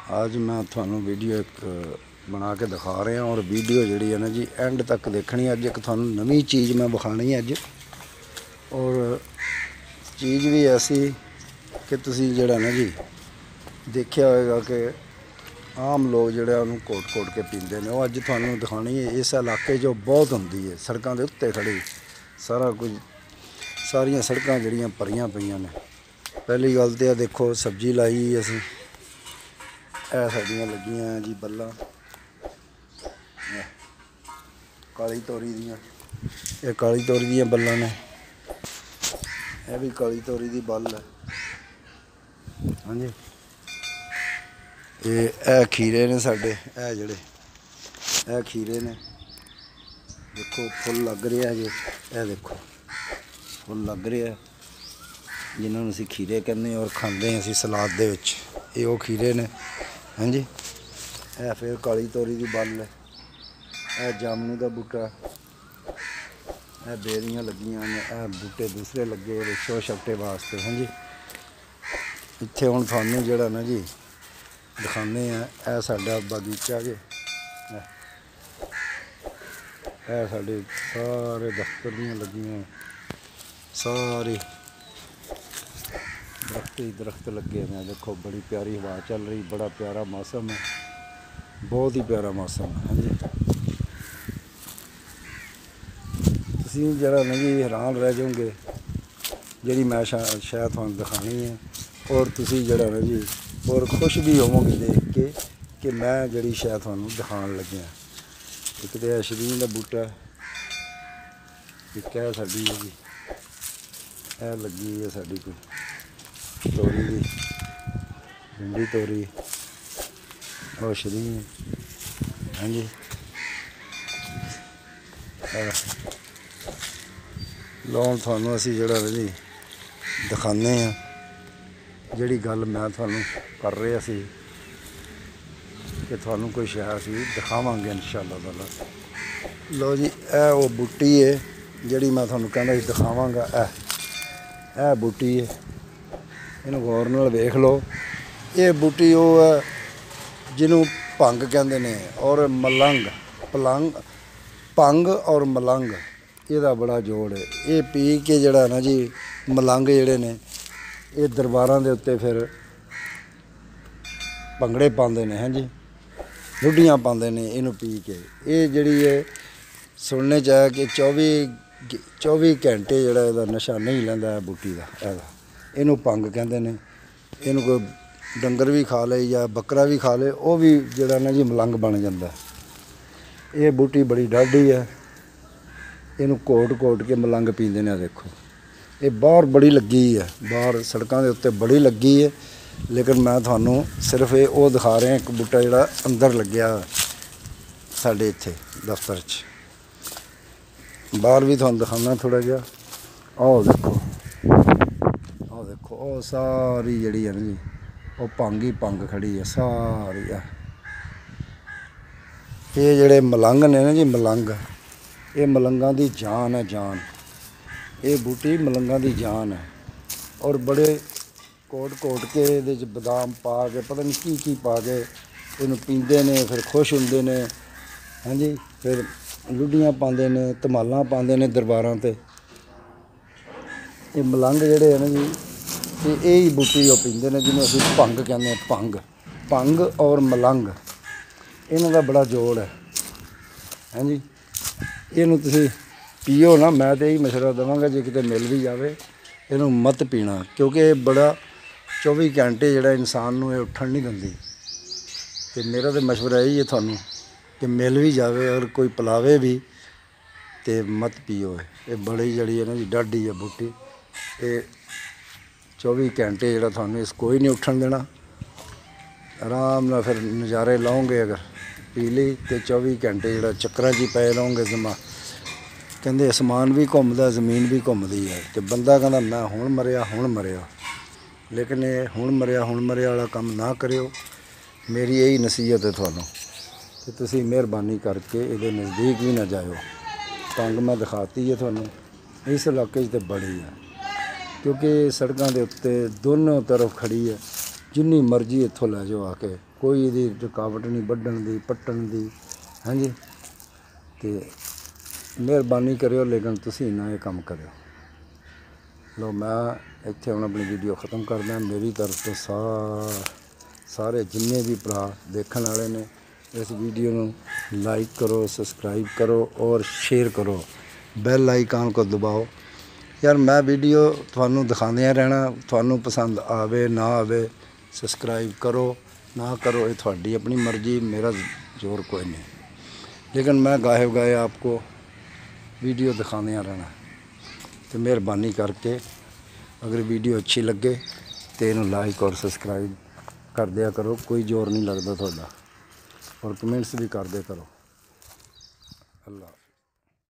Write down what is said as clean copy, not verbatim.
आज मैं थानू वीडियो एक बना के दिखा रहा और वीडियो जी है ना जी एंड तक देखनी। अज एक थानू नवी चीज़ मैं विखानी अज, और चीज़ भी ऐसी कि तुसी जिहड़ा ना जी देखिया होगा कि आम लोग जिहड़े उन्होंने कोट कोट के पींदे ने, अज थानू दिखानी है। इस इलाके जो बहुत होंदी है सड़कों के उत्ते खड़ी, सारा कुछ सारिया सड़कां जिहड़ियां भरियां पईयां ने। पहली गल तो देखो सब्जी लाई असीं, साड़ियां लगियां जी बल्लां काली तोरी दियां, ये काली तोरी दियां बल्लां ने, यह भी काली तोरी दी बल है। हाँ जी, ये खीरे ने साडे, जिहड़े ए खीरे ने, देखो फुल लग रहा है जी, ए देखो फुल लग रहा है जिन्होंने असीं खीरे कहने और खांदे असीं सलाद दे विच। ये वो खीरे ने। हाँ जी, यह फिर काली तोरी की बल है, यह जामनू का बूटा, यह बेरियां लगियां ने, यह बूटे दूसरे लगे शो शपटे वास्ते। हाँ जी, इत्थे हुण थानू जिहड़ा ना जी दिखाने यह साडा बगीचा जे, यह साडे सारे दफ्तर दियां लगियां, सारे दरख्त ही दरख्त लगे हैं। देखो बड़ी प्यारी हवा चल रही, बड़ा प्यारा मौसम है, बहुत ही प्यारा मौसम है। हाँ जी, तुसीं जरा ना जी हैरान रह जाओगे जी मैं शायद तुहानू दिखानी है, और तुसीं जरा ना जी और खुश भी होवोगे देख के कि मैं जी शायद तुहानू दिखान लग्या। एक तो शरीन का बूटा, एक है साडी जी यह लगी है साडी कोई तोरी दी भिंडी तोरी और शरीन। हाँ जी, लौन थानू असी जड़ा जी दिखाने जिहड़ी गल मैं थानू कर रहा सी कि थानू कोई शै असी दिखावांगे इंशाअल्लाह ताला। लो जी, ए वो बूटी है जिहड़ी मैं थानू कहंदा सी दिखावांगा। ए बूटी है, इन्हूं गौर नाल वेख लो। ये बूटी वो है जिन्हों भंग कहते हैं, और मलंग पलंग भंग और मलंग इसदा बड़ा जोड़ है। ये पी के जड़ा ना जी मलंग जिहड़े ने ये दरबारां दे उत्ते फिर भंगड़े पाते हैं। हाँ जी, रुढ़ियां पाते हैं इनू पी के। ये जिहड़ी है सुनने च आया कि 24 घंटे जिहड़ा इहदा नशा नहीं लैंदा है बूटी का। इनू भंग कहते हैं। इनू कोई डंगर भी खा ले या बकरा भी खा ले, वो भी जिहड़ा ना जी मलंग बन जाता है। ये बूटी बड़ी डाढ़ी है, इनू कोट कोट के मलंग पींदे ने। देखो ये बाहर बड़ी लगी है, बाहर सड़कों के उत्ते बड़ी लगी है, लेकिन मैं थानू सिर्फ ये वो दिखा रहा एक बूटा जिहड़ा अंदर लग्या साडे इत्थे दफ्तर च। बाहर भी थानू दिखाना थोड़ा जिहा। आओ देखो, आओ देखो, ओ सारी जिहड़ी है ना जी वो भंग ही भंग खड़ी है सारी। ये जिहड़े मलंग ने ना जी मलंग, ये मलंगां दी जान है, जान। ये बूटी मलंगां दी जान है, और बड़े कोट कोट के इहदे च बदाम पा के पता नहीं की पा के इनू पींदे ने, फिर खुश हुंदे ने। हाँ जी, फिर लुड्डियां पांदे ने, धमालां पांदे ने दरबारां ते। ये मलंग जिहड़े है ना जी यही बूटी वो पींदे ने जिन्होंने असीं भंग कहने। भंग भंग और मलंग इन्हां दा बड़ा जोड़ है। हाँ जी, इनू तुसीं पीओ ना, मैं तो यही मशवरा देवांगा जे किते मिल भी जाए इनू मत पीना, क्योंकि ये बड़ा 24 घंटे जिहड़ा इंसान नूं उठण नहीं दिंदी। ते मेरा तो मशवरा यही है थानू कि मिल भी जाए और कोई पिलावे भी तो मत पियो। ये बड़ी जड़ी है ना जी डाढ़ी है बूटी। ये 24 घंटे जिहड़ा थानू इस कोई नहीं उठन देना। आराम नाल फिर नज़ारे लाओगे अगर पी ली तो 24 घंटे जिहड़ा चक्करां च पे रहोगे। जमा कहते आसमान भी घूमदा, जमीन भी घूमदी है, तो बंदा कहता मैं हुण मरिया हुण मरिया। लेकिन ये हुण मरिया वाला काम ना करियो। मेरी यही नसीहत है थानू कि तुसीं मेहरबानी करके इहदे नज़दीक भी ना जाओ। भंग मैं दिखाती है थानू, इस इलाके तो बड़ी है, क्योंकि सड़कों के उत्ते दोनों तरफ खड़ी है। जिन्नी मर्जी इत्थों लै जाओ आके। कोई इहदी रुकावट नहीं वड्ढण दी पट्टण दी। हाँ जी, तो मेहरबानी करियो, लेकिन तुसीं ना ये काम करियो। लो मैं इत्थे हुण अपनी वीडियो ख़त्म करदा। मेरी तरफ तो सारे जिन्ने भी भरा देखण वाले ने इस वीडियो नूं लाइक करो, सबसक्राइब करो और शेयर करो, बैल आइकन को दबाओ। यार मैं वीडियो तुहानू दिखांदियां रहना, तुहानू पसंद आवे ना आवे, सबसक्राइब करो ना करो, ये तुहाडी अपनी मर्जी, मेरा जोर कोई नहीं। लेकिन मैं गाहे गाए आपको वीडियो दिखांदियां रहना। तो मेहरबानी करके अगर वीडियो अच्छी लगे तो इन्हूं लाइक और सबसक्राइब कर दिया करो, कोई जोर नहीं लगता तुहाडा, और कमेंट्स भी कर दिया करो। अल्लाह।